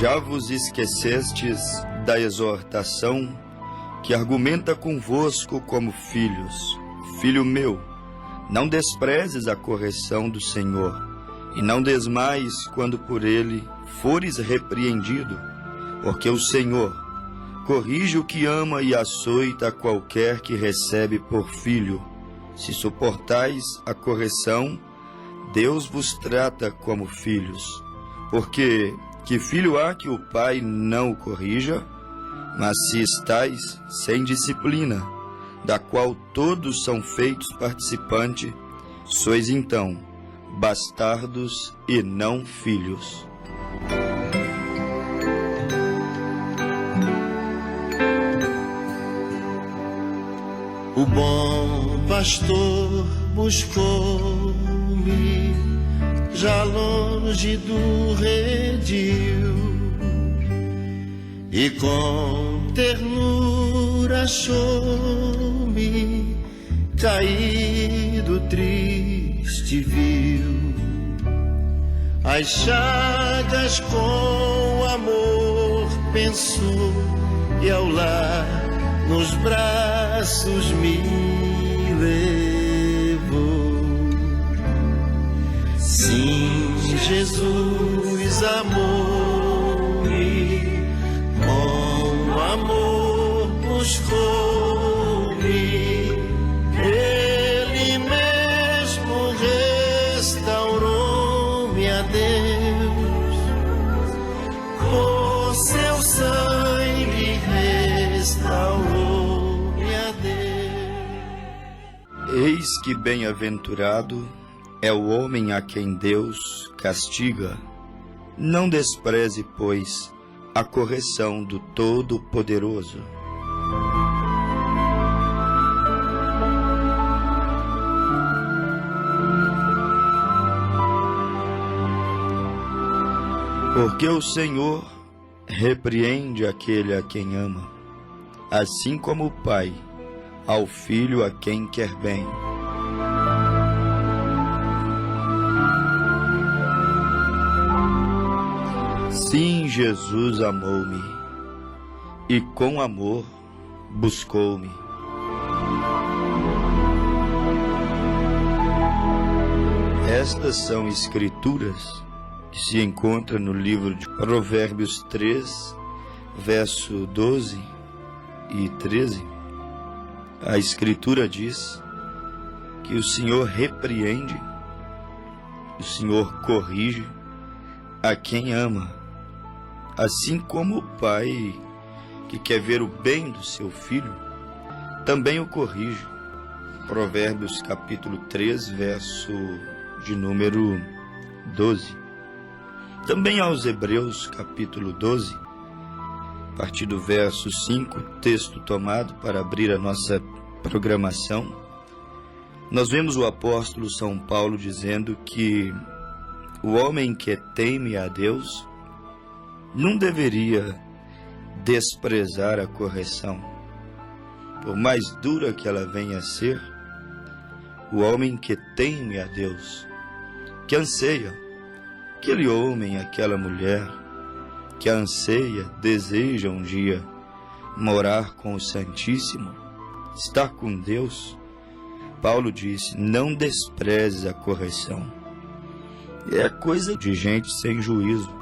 Já vos esquecestes da exortação que argumenta convosco como filhos. Filho meu, não desprezes a correção do Senhor, e não desmaies quando por ele fores repreendido, porque o Senhor corrige o que ama e açoita qualquer que recebe por filho. Se suportais a correção, Deus vos trata como filhos. Porque que filho há que o pai não o corrija? Mas se estais sem disciplina, da qual todos são feitos participantes, sois então bastardos e não filhos. O bom pastor buscou-me já longe do redil, e com ternura achou-me caído, triste viu as chagas, com amor pensou, e ao lar nos braços me levou. Sim, Jesus amou-me, com amor buscou-me, Ele mesmo restaurou-me a Deus, por seu sangue restaurou-me a Deus. Eis que bem-aventurado é o homem a quem Deus castiga. Não despreze, pois, a correção do Todo-Poderoso. Porque o Senhor repreende aquele a quem ama, assim como o Pai ao Filho a quem quer bem. Sim, Jesus amou-me, e com amor buscou-me. Estas são escrituras que se encontram no livro de Provérbios 3, verso 12 e 13. A escritura diz que o Senhor repreende, o Senhor corrige a quem ama, assim como o pai que quer ver o bem do seu filho, também o corrige. Provérbios capítulo 3, verso de número 12. Também aos Hebreus capítulo 12, a partir do verso 5, texto tomado para abrir a nossa programação, nós vemos o apóstolo São Paulo dizendo que o homem que teme a Deus não deveria desprezar a correção. Por mais dura que ela venha a ser, o homem que teme a Deus, que anseia, aquele homem, aquela mulher, que anseia, deseja um dia morar com o Santíssimo, estar com Deus, Paulo disse, não desprezes a correção. É coisa de gente sem juízo,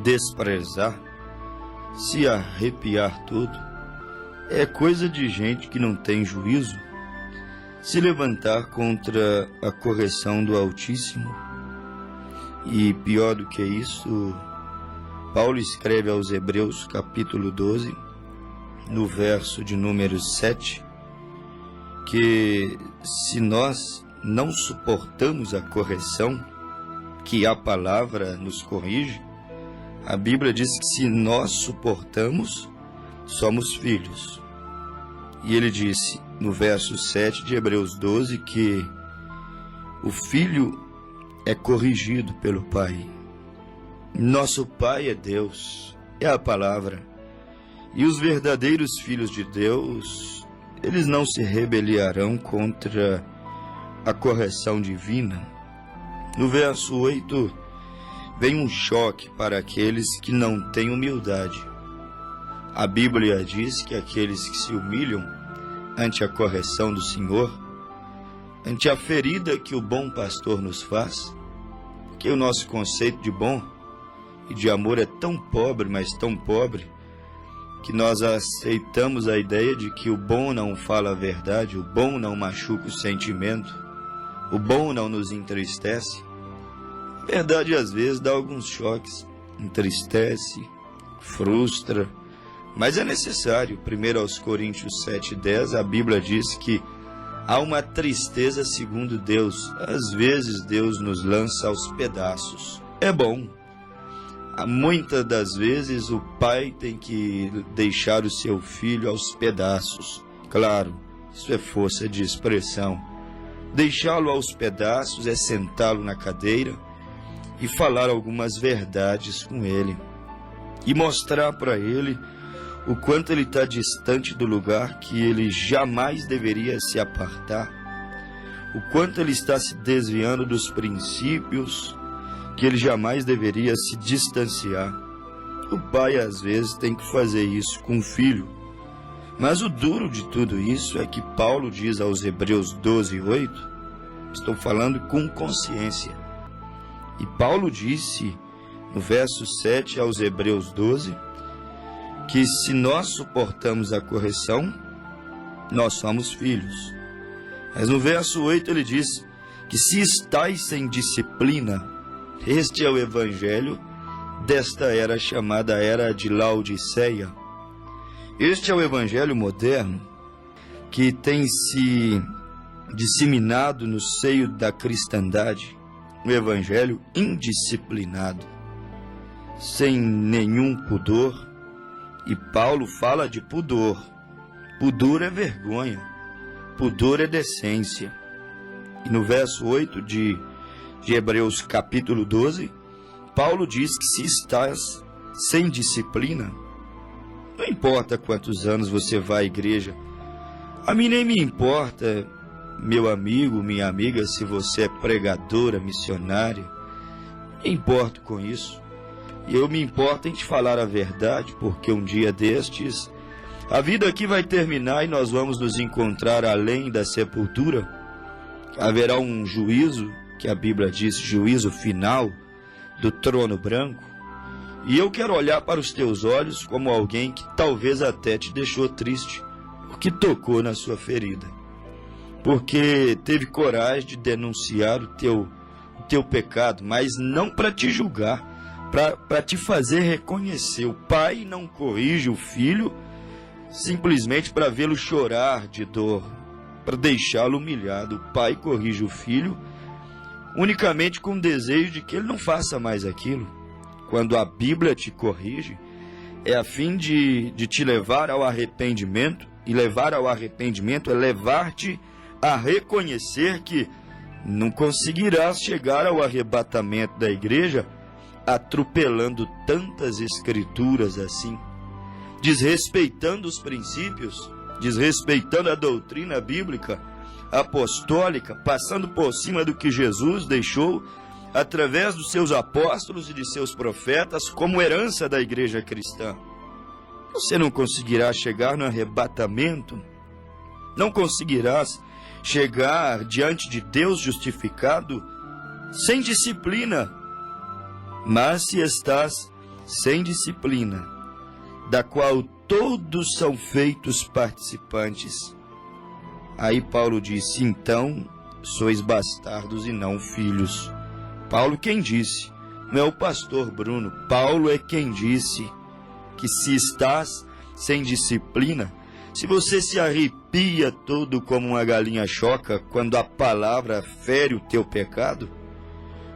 desprezar, se arrepiar tudo. É coisa de gente que não tem juízo, se levantar contra a correção do Altíssimo. E pior do que isso, Paulo escreve aos Hebreus capítulo 12, no verso de número 7, que se nós não suportamos a correção que a palavra nos corrige, a Bíblia diz que se nós suportamos, somos filhos. E ele disse no verso 7 de Hebreus 12 que o filho é corrigido pelo Pai. Nosso Pai é Deus, é a palavra. E os verdadeiros filhos de Deus, eles não se rebeliarão contra a correção divina. No verso 8, vem um choque para aqueles que não têm humildade. A Bíblia diz que aqueles que se humilham ante a correção do Senhor, ante a ferida que o bom pastor nos faz, porque o nosso conceito de bom e de amor é tão pobre, mas tão pobre, que nós aceitamos a ideia de que o bom não fala a verdade, o bom não machuca o sentimento, o bom não nos entristece. A verdade, às vezes, dá alguns choques, entristece, frustra, mas é necessário. 1 Coríntios 7,10, a Bíblia diz que há uma tristeza segundo Deus. Às vezes Deus nos lança aos pedaços. É bom. Muitas das vezes o pai tem que deixar o seu filho aos pedaços. Claro, isso é força de expressão. Deixá-lo aos pedaços é sentá-lo na cadeira e falar algumas verdades com ele. E mostrar para ele o quanto ele está distante do lugar que ele jamais deveria se apartar. O quanto ele está se desviando dos princípios que ele jamais deveria se distanciar. O pai, às vezes, tem que fazer isso com o filho. Mas o duro de tudo isso é que Paulo diz aos Hebreus 12:8, estou falando com consciência, e Paulo disse no verso 7 aos Hebreus 12, que se nós suportamos a correção, nós somos filhos. Mas no verso 8 ele diz que se estáis sem disciplina, este é o evangelho desta era chamada Era de Laodiceia. Este é o evangelho moderno que tem se disseminado no seio da cristandade, o evangelho indisciplinado, sem nenhum pudor. E Paulo fala de pudor. Pudor é vergonha, pudor é decência. E no verso 8 de Hebreus capítulo 12, Paulo diz que se estás sem disciplina, não importa quantos anos você vai à igreja, a mim nem me importa, meu amigo, minha amiga, se você é pregadora, missionária, não me importo com isso. E eu me importo em te falar a verdade, porque um dia destes, a vida aqui vai terminar e nós vamos nos encontrar além da sepultura. Haverá um juízo, que a Bíblia diz, juízo final do trono branco. E eu quero olhar para os teus olhos como alguém que talvez até te deixou triste, porque tocou na sua ferida, porque teve coragem de denunciar o teu pecado, mas não para te julgar, para te fazer reconhecer. O pai não corrige o filho simplesmente para vê-lo chorar de dor, para deixá-lo humilhado. O pai corrige o filho unicamente com o desejo de que ele não faça mais aquilo. Quando a Bíblia te corrige, é a fim de te levar ao arrependimento, e levar ao arrependimento é levar-te a reconhecer que não conseguirás chegar ao arrebatamento da igreja atropelando tantas escrituras assim, desrespeitando os princípios, desrespeitando a doutrina bíblica, apostólica, passando por cima do que Jesus deixou através dos seus apóstolos e de seus profetas como herança da igreja cristã. Você não conseguirá chegar no arrebatamento, não conseguirás chegar diante de Deus justificado sem disciplina. Mas se estás sem disciplina, da qual todos são feitos participantes, aí Paulo disse, então sois bastardos e não filhos. Paulo quem disse, não é o pastor Bruno. Paulo é quem disse que se estás sem disciplina, se você se arrepia todo como uma galinha choca quando a palavra fere o teu pecado,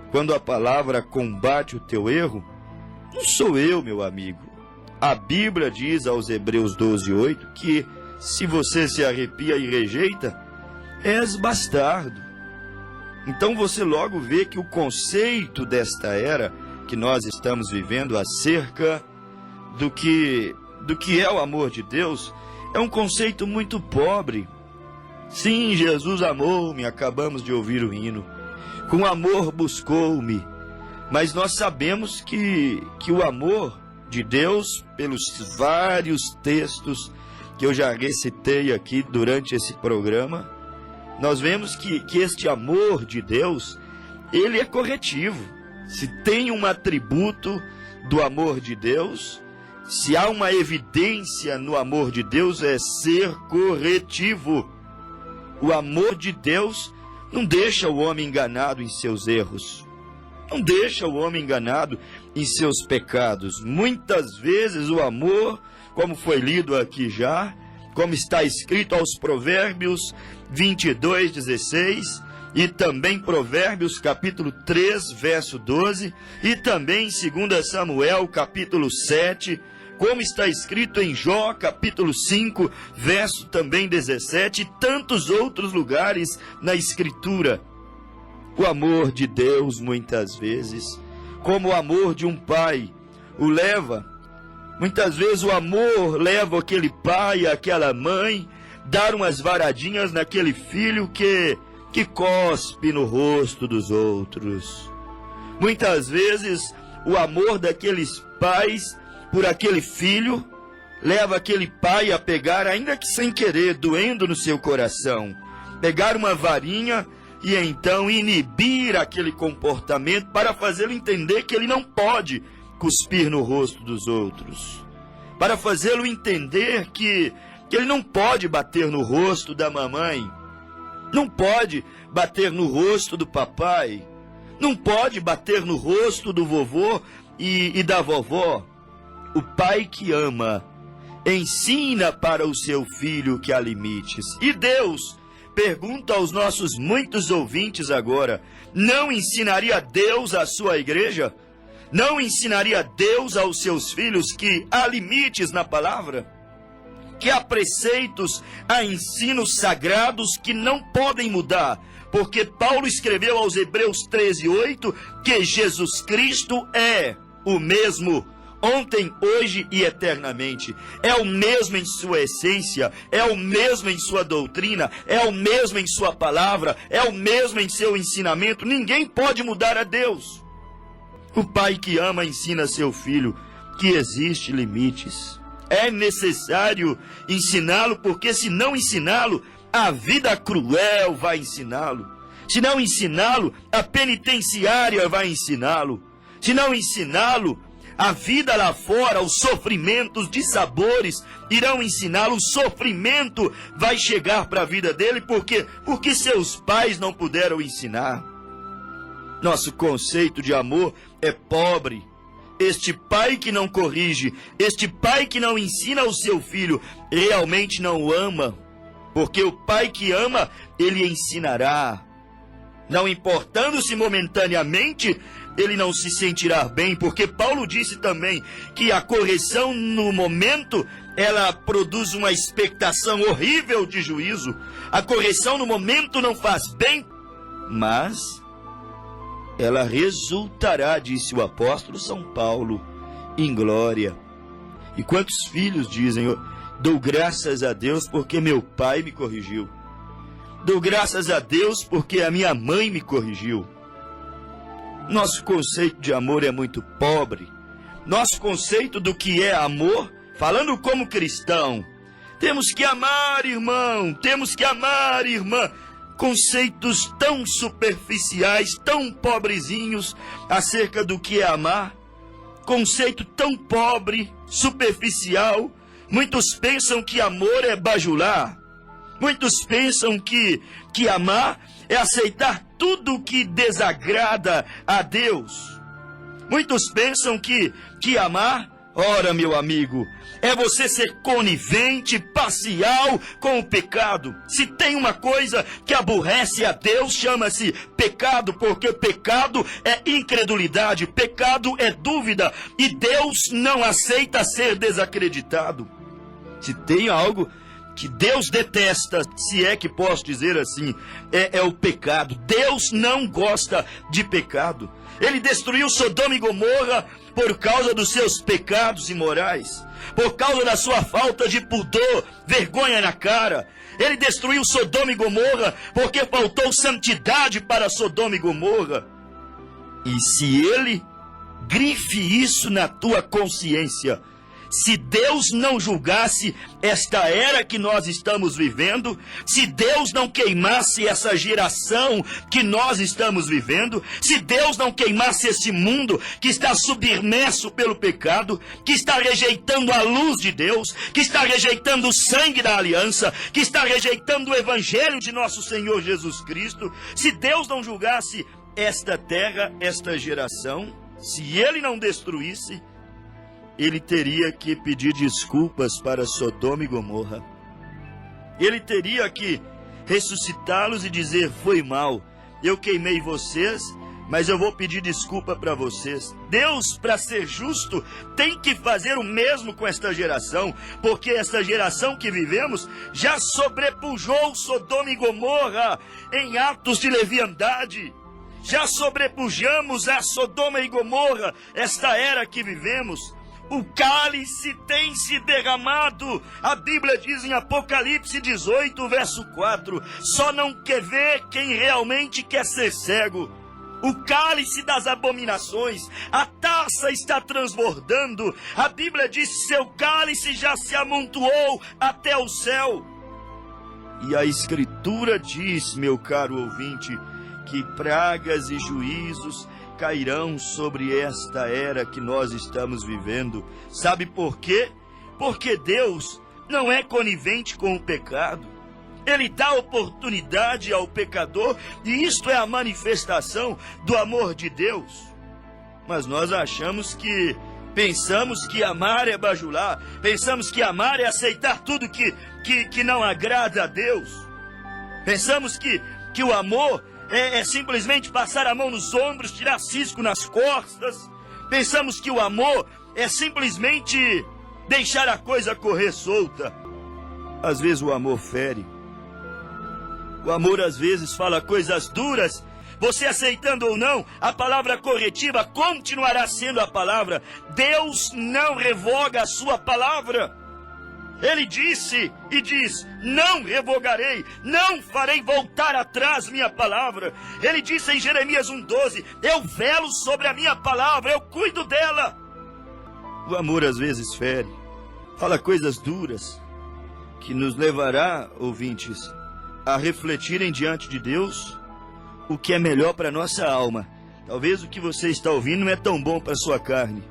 quando a palavra combate o teu erro, não sou eu, meu amigo. A Bíblia diz aos Hebreus 12:8 que se você se arrepia e rejeita, és bastardo. Então você logo vê que o conceito desta era que nós estamos vivendo acerca do que é o amor de Deus é um conceito muito pobre. Sim, Jesus amou-me, acabamos de ouvir o hino. Com amor buscou-me, Mas nós sabemos que o amor de Deus, pelos vários textos que eu já recitei aqui durante esse programa, nós vemos que este amor de Deus, ele é corretivo. Se tem um atributo do amor de Deus, se há uma evidência no amor de Deus, é ser corretivo. O amor de Deus não deixa o homem enganado em seus erros, não deixa o homem enganado em seus pecados. Muitas vezes o amor, como foi lido aqui já, como está escrito aos Provérbios 22:16, e também Provérbios capítulo 3, verso 12, e também 2 Samuel capítulo 7, como está escrito em Jó capítulo 5, verso também 17, e tantos outros lugares na Escritura. O amor de Deus, muitas vezes, como o amor de um pai, o leva. Muitas vezes o amor leva aquele pai, aquela mãe, dar umas varadinhas naquele filho que cospe no rosto dos outros. Muitas vezes o amor daqueles pais por aquele filho leva aquele pai a pegar, ainda que sem querer, doendo no seu coração, pegar uma varinha e então inibir aquele comportamento para fazê-lo entender que ele não pode cuspir no rosto dos outros, para fazê-lo entender que ele não pode bater no rosto da mamãe, não pode bater no rosto do papai, não pode bater no rosto do vovô e da vovó. O pai que ama ensina para o seu filho que há limites. E Deus pergunta aos nossos muitos ouvintes agora: não ensinaria Deus à sua igreja? Não ensinaria Deus aos seus filhos que há limites na palavra? Que há preceitos, há ensinos sagrados que não podem mudar? Porque Paulo escreveu aos Hebreus 13:8 que Jesus Cristo é o mesmo ontem, hoje e eternamente. É o mesmo em sua essência, é o mesmo em sua doutrina, é o mesmo em sua palavra, é o mesmo em seu ensinamento. Ninguém pode mudar a Deus. O pai que ama ensina seu filho que existem limites. É necessário ensiná-lo, porque se não ensiná-lo, a vida cruel vai ensiná-lo. Se não ensiná-lo, a penitenciária vai ensiná-lo. Se não ensiná-lo, a vida lá fora, os sofrimentos de sabores irão ensiná-lo. O sofrimento vai chegar para a vida dele, porque seus pais não puderam ensinar. Nosso conceito de amor é pobre. Este pai que não corrige, este pai que não ensina o seu filho, realmente não o ama. Porque o pai que ama, ele ensinará. Não importando se momentaneamente ele não se sentirá bem, porque Paulo disse também que a correção no momento, ela produz uma expectação horrível de juízo. A correção no momento não faz bem, mas ela resultará, disse o apóstolo São Paulo, em glória. E quantos filhos dizem: dou graças a Deus porque meu pai me corrigiu. Dou graças a Deus porque a minha mãe me corrigiu. Nosso conceito de amor é muito pobre. Nosso conceito do que é amor, falando como cristão, temos que amar, irmão, temos que amar, irmã. Conceitos tão superficiais, tão pobrezinhos acerca do que é amar. Conceito tão pobre, superficial. Muitos pensam que amor é bajular. Muitos pensam que amar é aceitar tudo que desagrada a Deus. Muitos pensam que amar, ora, meu amigo, é você ser conivente, parcial com o pecado. Se tem uma coisa que aborrece a Deus, chama-se pecado, porque pecado é incredulidade, pecado é dúvida, e Deus não aceita ser desacreditado. Se tem algo que Deus detesta, se é que posso dizer assim, é o pecado. Deus não gosta de pecado. Ele destruiu Sodoma e Gomorra por causa dos seus pecados imorais, por causa da sua falta de pudor, vergonha na cara. Ele destruiu Sodoma e Gomorra porque faltou santidade para Sodoma e Gomorra. E se ele, grife isso na tua consciência, se Deus não julgasse esta era que nós estamos vivendo, se Deus não queimasse essa geração que nós estamos vivendo, se Deus não queimasse esse mundo que está submerso pelo pecado, que está rejeitando a luz de Deus, que está rejeitando o sangue da aliança, que está rejeitando o evangelho de nosso Senhor Jesus Cristo, se Deus não julgasse esta terra, esta geração, se ele não destruísse, ele teria que pedir desculpas para Sodoma e Gomorra. Ele teria que ressuscitá-los e dizer: foi mal, eu queimei vocês, mas eu vou pedir desculpa para vocês. Deus, para ser justo, tem que fazer o mesmo com esta geração, porque esta geração que vivemos já sobrepujou Sodoma e Gomorra em atos de leviandade. Já sobrepujamos a Sodoma e Gomorra, esta era que vivemos. O cálice tem se derramado. A Bíblia diz em Apocalipse 18, verso 4, só não quer ver quem realmente quer ser cego. O cálice das abominações, a taça está transbordando. A Bíblia diz que seu cálice já se amontoou até o céu. E a Escritura diz, meu caro ouvinte, que pragas e juízos cairão sobre esta era que nós estamos vivendo. Sabe por quê? Porque Deus não é conivente com o pecado. Ele dá oportunidade ao pecador, e isto é a manifestação do amor de Deus. Mas nós pensamos que amar é bajular, pensamos que amar é aceitar tudo que não agrada a Deus. Pensamos que o amor é simplesmente passar a mão nos ombros, tirar cisco nas costas. Pensamos que o amor é simplesmente deixar a coisa correr solta. Às vezes o amor fere. O amor às vezes fala coisas duras. Você aceitando ou não, a palavra corretiva continuará sendo a palavra. Deus não revoga a sua palavra. Ele disse e diz: não revogarei, não farei voltar atrás minha palavra. Ele disse em Jeremias 1,12: eu velo sobre a minha palavra, eu cuido dela. O amor às vezes fere, fala coisas duras, que nos levará, ouvintes, a refletirem diante de Deus o que é melhor para nossa alma. Talvez o que você está ouvindo não é tão bom para sua carne,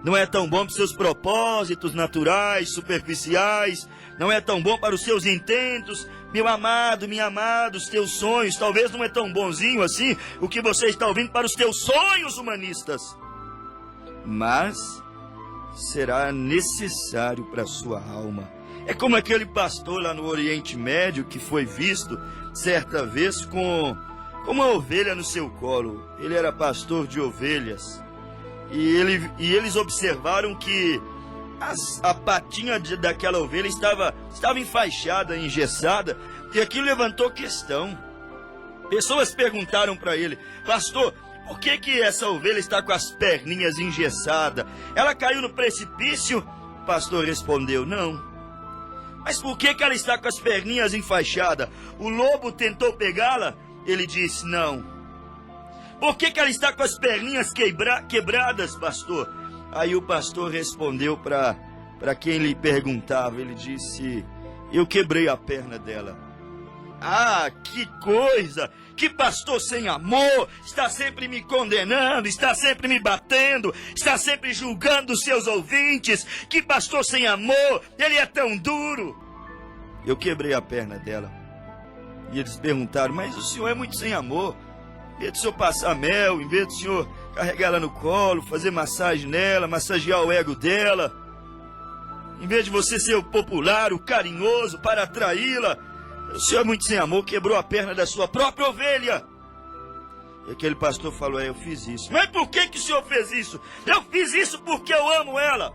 não é tão bom para os seus propósitos naturais, superficiais, não é tão bom para os seus intentos, meu amado, minha amada, os teus sonhos. Talvez não é tão bonzinho assim o que você está ouvindo para os teus sonhos humanistas, mas será necessário para a sua alma. É como aquele pastor lá no Oriente Médio que foi visto certa vez com uma ovelha no seu colo. Ele era pastor de ovelhas. E eles observaram que a patinha daquela ovelha estava enfaixada, engessada, e aquilo levantou questão. Pessoas perguntaram para ele: pastor, por que essa ovelha está com as perninhas engessadas? Ela caiu no precipício? O pastor respondeu: não. Mas por que ela está com as perninhas enfaixadas? O lobo tentou pegá-la? Ele disse: não. Por que ela está com as perninhas quebradas, pastor? Aí o pastor respondeu para quem lhe perguntava. Ele disse: eu quebrei a perna dela. Ah, que coisa! Que pastor sem amor! Está sempre me condenando, está sempre me batendo, está sempre julgando os seus ouvintes. Que pastor sem amor! Ele é tão duro! Eu quebrei a perna dela. E eles perguntaram: mas o senhor é muito sem amor. Em vez do senhor passar mel, em vez do senhor carregar ela no colo, fazer massagem nela, massagear o ego dela, em vez de você ser o popular, o carinhoso para atraí-la, o senhor é muito sem amor, quebrou a perna da sua própria ovelha. E aquele pastor falou: eu fiz isso. Mas por que o senhor fez isso? Eu fiz isso porque eu amo ela.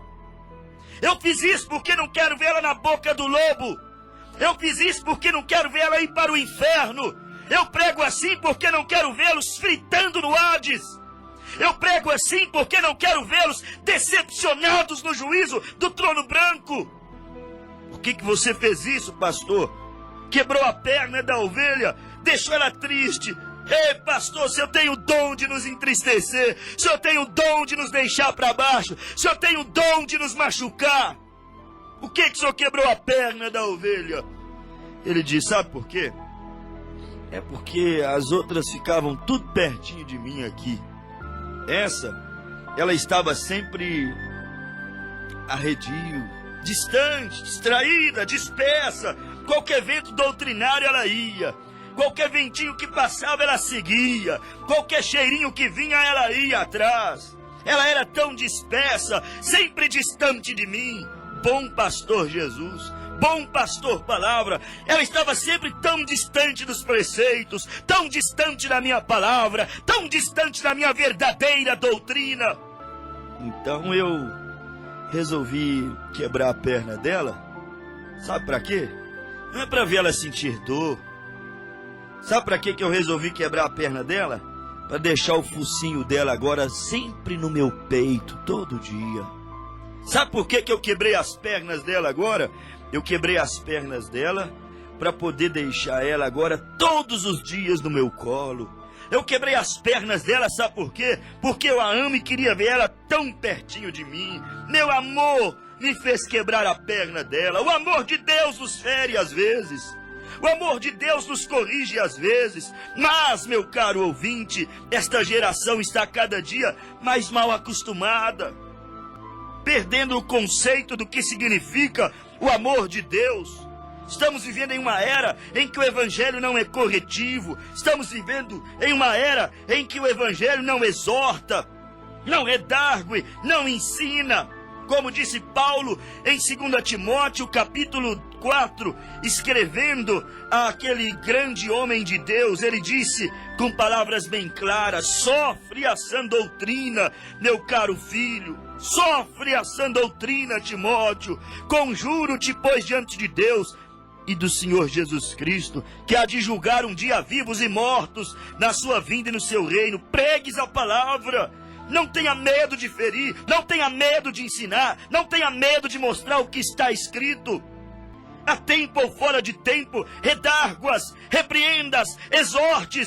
Eu fiz isso porque não quero ver ela na boca do lobo. Eu fiz isso porque não quero ver ela ir para o inferno. Eu prego assim porque não quero vê-los fritando no Hades. Eu prego assim porque não quero vê-los decepcionados no juízo do trono branco. Por que você fez isso, pastor? Quebrou a perna da ovelha, deixou ela triste. Ei, pastor, o senhor tem o dom de nos entristecer, o senhor tem o dom de nos deixar para baixo, o senhor tem o dom de nos machucar. O que o senhor quebrou a perna da ovelha? Ele disse, sabe por quê? É porque as outras ficavam tudo pertinho de mim aqui. Ela estava sempre arredio, distante, distraída, dispersa. Qualquer vento doutrinário ela ia. Qualquer ventinho que passava ela seguia. Qualquer cheirinho que vinha ela ia atrás. Ela era tão dispersa, sempre distante de mim. Bom pastor Jesus, bom pastor palavra. Ela estava sempre tão distante dos preceitos, tão distante da minha palavra, tão distante da minha verdadeira doutrina. Então eu resolvi quebrar a perna dela. Sabe para quê? Não é para ver ela sentir dor. Sabe para que eu resolvi quebrar a perna dela? Para deixar o focinho dela agora sempre no meu peito, todo dia. Sabe por que eu quebrei as pernas dela agora? Eu quebrei as pernas dela para poder deixar ela agora todos os dias no meu colo. Eu quebrei as pernas dela, sabe por quê? Porque eu a amo e queria ver ela tão pertinho de mim. Meu amor me fez quebrar a perna dela. O amor de Deus nos fere às vezes. O amor de Deus nos corrige às vezes. Mas, meu caro ouvinte, esta geração está cada dia mais mal acostumada, perdendo o conceito do que significa o amor de Deus. Estamos vivendo em uma era em que o evangelho não é corretivo. Estamos vivendo em uma era em que o evangelho não exorta, não redargue, não ensina. Como disse Paulo em 2 Timóteo, capítulo 4, escrevendo àquele grande homem de Deus, ele disse com palavras bem claras: sofre a sã doutrina, meu caro filho, sofre a sã doutrina, Timóteo, conjuro-te, pois, diante de Deus e do Senhor Jesus Cristo, que há de julgar um dia vivos e mortos na sua vinda e no seu reino, pregues a palavra. Não tenha medo de ferir, não tenha medo de ensinar, não tenha medo de mostrar o que está escrito. A tempo ou fora de tempo, redarguas, repreendas, exortes,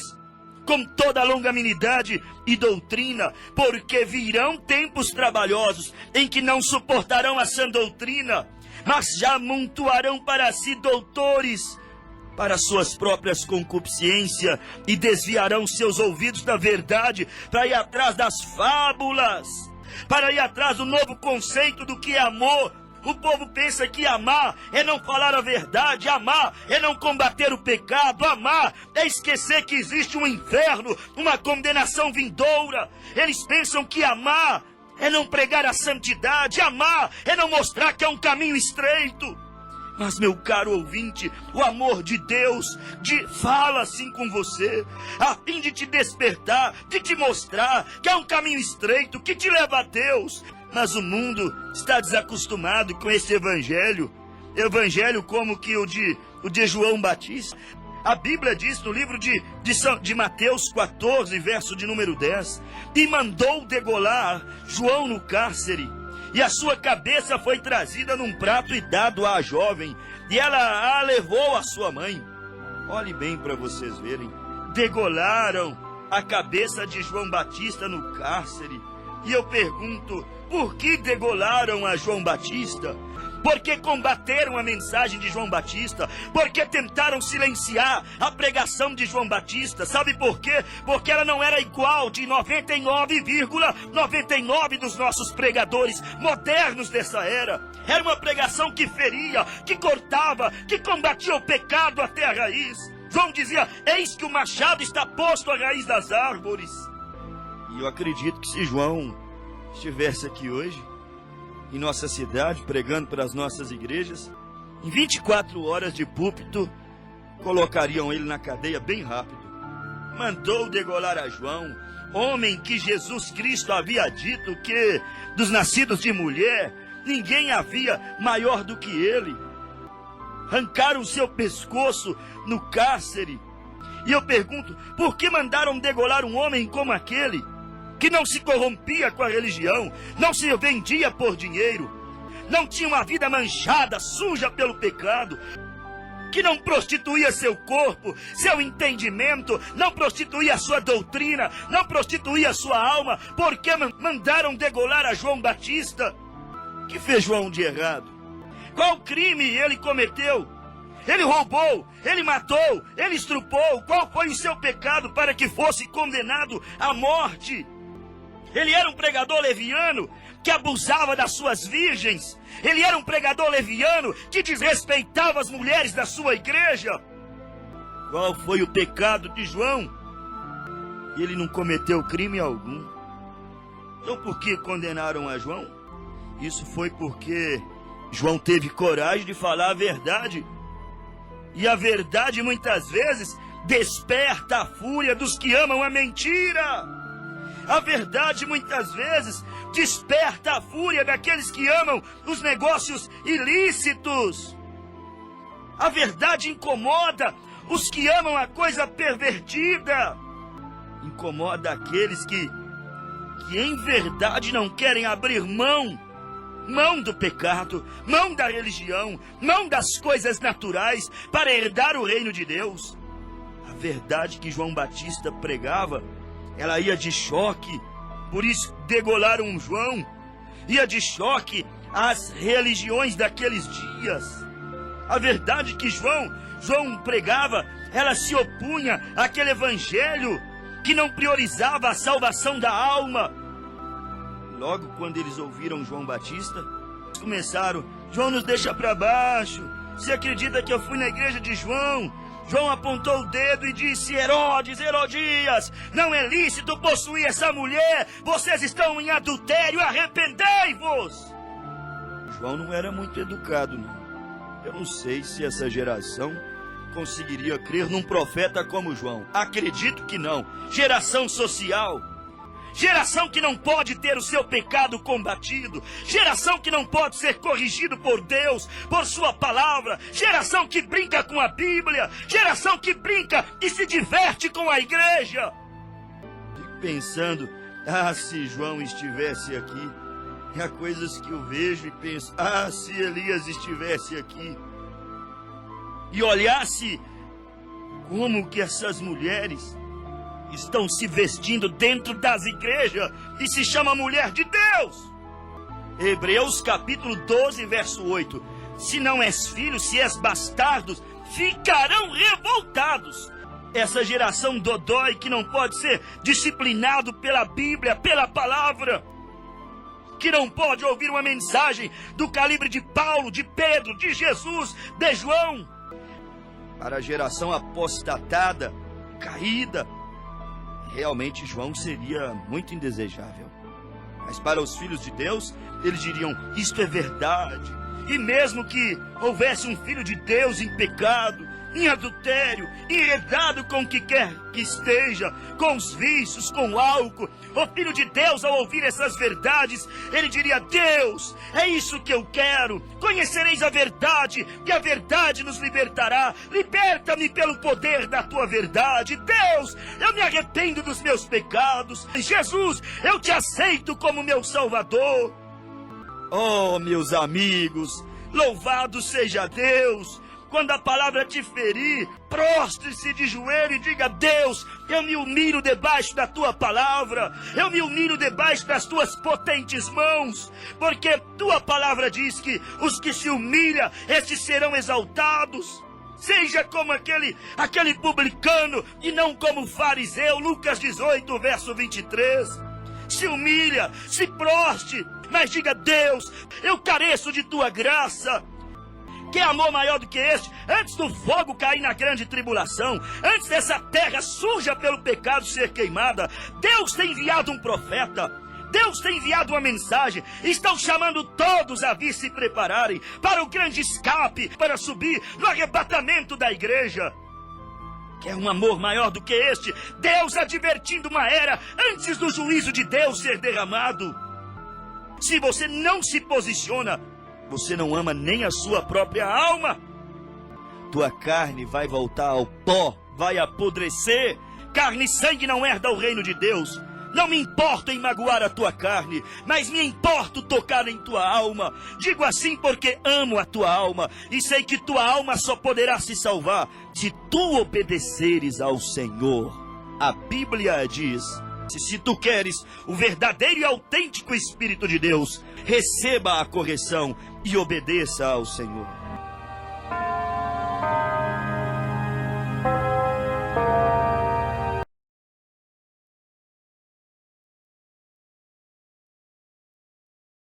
com toda a longanimidade e doutrina, porque virão tempos trabalhosos, em que não suportarão a sã doutrina, mas já amontoarão para si doutores, para suas próprias concupiscências, e desviarão seus ouvidos da verdade, para ir atrás das fábulas, para ir atrás do novo conceito do que é amor. O povo pensa que amar é não falar a verdade, amar é não combater o pecado, amar é esquecer que existe um inferno, uma condenação vindoura. Eles pensam que amar é não pregar a santidade, amar é não mostrar que é um caminho estreito. Mas, meu caro ouvinte, o amor de Deus fala assim com você, a fim de te despertar, de te mostrar que é um caminho estreito, que te leva a Deus. Mas o mundo está desacostumado com esse evangelho como que o de João Batista. A Bíblia diz no livro de Mateus 14, verso de número 10, e mandou degolar João no cárcere, e a sua cabeça foi trazida num prato e dado à jovem, e ela a levou à sua mãe. Olhe bem para vocês verem. Degolaram a cabeça de João Batista no cárcere. E eu pergunto, por que degolaram a João Batista? Porque combateram a mensagem de João Batista, porque tentaram silenciar a pregação de João Batista. Sabe por quê? Porque ela não era igual de 99,99 dos nossos pregadores modernos dessa era. Era uma pregação que feria, que cortava, que combatia o pecado até a raiz. João dizia: eis que o machado está posto à raiz das árvores. E eu acredito que se João estivesse aqui hoje, em nossa cidade, pregando para as nossas igrejas, em 24 horas de púlpito, colocariam ele na cadeia bem rápido. Mandou degolar a João, homem que Jesus Cristo havia dito que, dos nascidos de mulher, ninguém havia maior do que ele. Arrancaram seu pescoço no cárcere. E eu pergunto, por que mandaram degolar um homem como aquele, que não se corrompia com a religião, não se vendia por dinheiro, não tinha uma vida manchada, suja pelo pecado? que não prostituía seu corpo, seu entendimento, não prostituía sua doutrina, não prostituía sua alma, porque mandaram degolar a João Batista. O que fez João de errado? Qual crime ele cometeu? Ele roubou, ele matou, ele estrupou. Qual foi o seu pecado para que fosse condenado à morte? Ele era um pregador leviano que abusava das suas virgens. Ele era um pregador leviano que desrespeitava as mulheres da sua igreja. Qual foi o pecado de João? Ele não cometeu crime algum. Então por que condenaram a João? Isso foi porque João teve coragem de falar a verdade. E a verdade muitas vezes desperta a fúria dos que amam a mentira. A verdade muitas vezes desperta a fúria daqueles que amam os negócios ilícitos. A verdade incomoda os que amam a coisa pervertida. Incomoda aqueles que em verdade não querem abrir mão do pecado, mão da religião, mão das coisas naturais para herdar o reino de Deus. A verdade que João Batista pregava, ela ia de choque, por isso degolaram João, ia de choque às religiões daqueles dias. A verdade que João pregava, ela se opunha àquele evangelho que não priorizava a salvação da alma. Logo quando eles ouviram João Batista, eles começaram: João nos deixa para baixo, você acredita que eu fui na igreja de João? João apontou o dedo e disse: Herodes, Herodias, não é lícito possuir essa mulher, vocês estão em adultério, arrependei-vos. João não era muito educado, não. Eu não sei se essa geração conseguiria crer num profeta como João. Acredito que não. Geração social, geração que não pode ter o seu pecado combatido, geração que não pode ser corrigido por Deus, por sua palavra, geração que brinca com a Bíblia, geração que brinca e se diverte com a igreja. Fico pensando, se João estivesse aqui. Há coisas que eu vejo e penso, se Elias estivesse aqui e olhasse como que essas mulheres estão se vestindo dentro das igrejas e se chama mulher de Deus. Hebreus capítulo 12, verso 8. Se não és filho, se és bastardo, ficarão revoltados. Essa geração dodói que não pode ser disciplinado pela Bíblia, pela palavra, que não pode ouvir uma mensagem do calibre de Paulo, de Pedro, de Jesus, de João. Para a geração apostatada, caída, realmente João seria muito indesejável. Mas para os filhos de Deus, eles diriam: isto é verdade. E mesmo que houvesse um filho de Deus em pecado, em adultério, enredado com o que quer que esteja, com os vícios, com o álcool, o filho de Deus, ao ouvir essas verdades, ele diria: Deus, é isso que eu quero. Conhecereis a verdade, e a verdade nos libertará. Liberta-me pelo poder da tua verdade. Deus, eu me arrependo dos meus pecados. Jesus, eu te aceito como meu Salvador. Oh, meus amigos, louvado seja Deus. Quando a palavra te ferir, prostre-se de joelho e diga: Deus, eu me humilho debaixo da tua palavra, eu me humilho debaixo das tuas potentes mãos, porque tua palavra diz que os que se humilham, estes serão exaltados. Seja como aquele publicano e não como o fariseu. Lucas 18, verso 23. Se humilha, se prostre, mas diga: Deus, eu careço de tua graça. Que amor maior do que este? Antes do fogo cair na grande tribulação, antes dessa terra suja pelo pecado ser queimada, Deus tem enviado um profeta, Deus tem enviado uma mensagem, estão chamando todos a vir se prepararem para o grande escape, para subir no arrebatamento da igreja. Quer um amor maior do que este? Deus advertindo uma era antes do juízo de Deus ser derramado. Se você não se posiciona, você não ama nem a sua própria alma. Tua carne vai voltar ao pó, vai apodrecer. Carne e sangue não herda o reino de Deus, Não me importo em magoar a tua carne, mas me importo tocar em tua alma. Digo assim porque amo a tua alma e sei que tua alma só poderá se salvar se tu obedeceres ao Senhor. A Bíblia diz: se tu queres o verdadeiro e autêntico Espírito de Deus, receba a correção e obedeça ao Senhor.